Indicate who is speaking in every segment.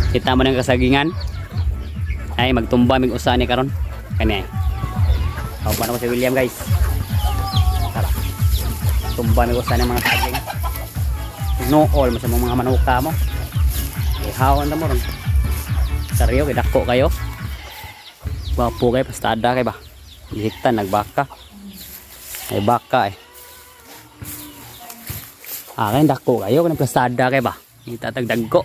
Speaker 1: Kita mo ng kasagingan. Ay magtumba mig usa ni karon. Kani. Aw pa na ko si William guys. Tara. Tumba mig usa ni mga saging. No all mo sa mga manuka mo. Ihawan ta mo ron. Saryo kay dako kayo. Wapo kay pastada kay ba. Ihiktan nagbaka. Ay baka eh. Akin dako kayo kanang pastada kay ba. Itatagdag ko.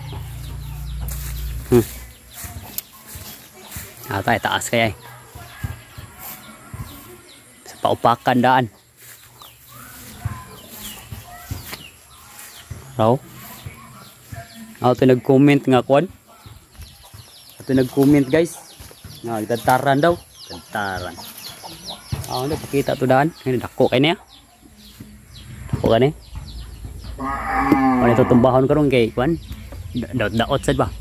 Speaker 1: Atay taas kaya eh. Sa paupakan daan. Raw. Ito nag-comment nga kwan. Ito nag-comment guys. Nga tataran daw. Tataran. Hindi pakita to daan. Ini dako kay niya. Dako kani. Ano ito tumbahon karon kay kwan. Daot sad ba?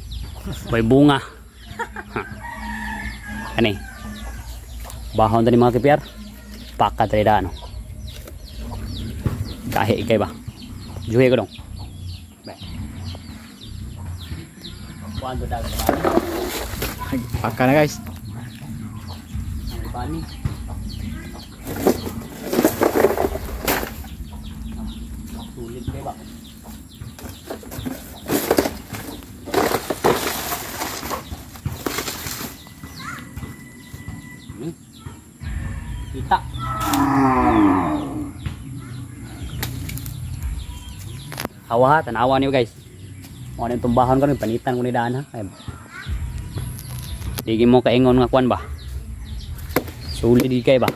Speaker 1: May bunga. Kani. Bahon tani mga kipyar. Pakat tadi daan. Kahe kay ba? Juhe ko dong. Ba. Kuan to dag.
Speaker 2: Pakai na guys.
Speaker 1: Pani. Sulit kay ba? Kita. Hawa tanawa niyo guys. Mo ni tumbahon ko ni panitan ko ni daan ha. Digi mo kaingon nga kwan ba? Sulid di kay ba?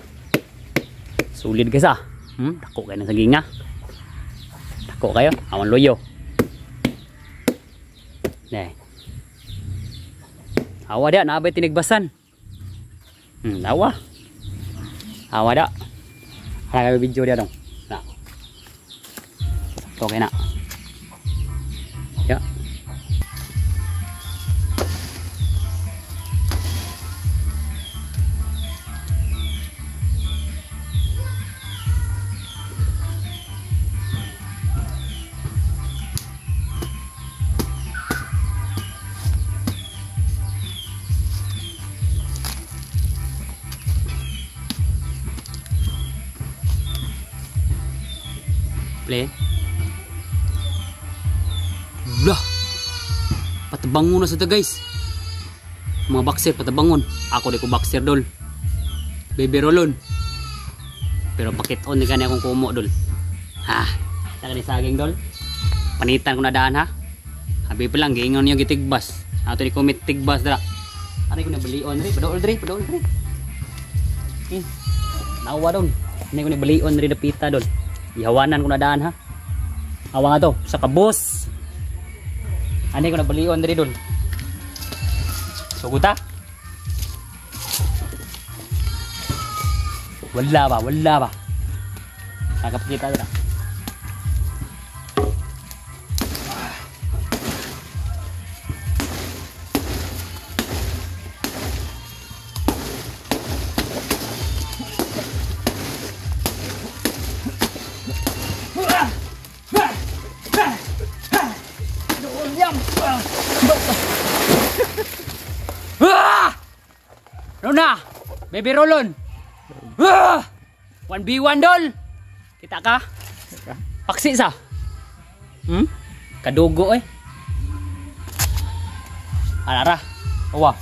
Speaker 1: Sulid ka sa? Dako kay na saginga. Dako kayo, awan loyo. Nah. Awa dia na abay tinigbasan. Awa. Awa dah. Ada video dia dong. Nah. Okay nak. Ya. Play. Lah. Patabangon na sa ta guys. Mga boxer patabangon. Ako di ko boxer dol. Baby rolon. Pero pakit on ni kani akong kumo dol. Ha. Taka ni saging dol. Panitan ko na daan ha. Habi pa lang giingon niyo gitigbas. Ato ni commit tigbas dra. Ari ko na belion ri, padol dre. Nawa dol. Ni ko ni belion ri dapita dol. Ihawanan ko na daan ha. Awa nga to sa kabos. Ani ko na balion diri dun. Suguta. Wala ba? Nakap kita dira. Rona, baby rolon. 1v1 dol. Kita ka? Paksi sa. Kadugo eh. Alara. Awa.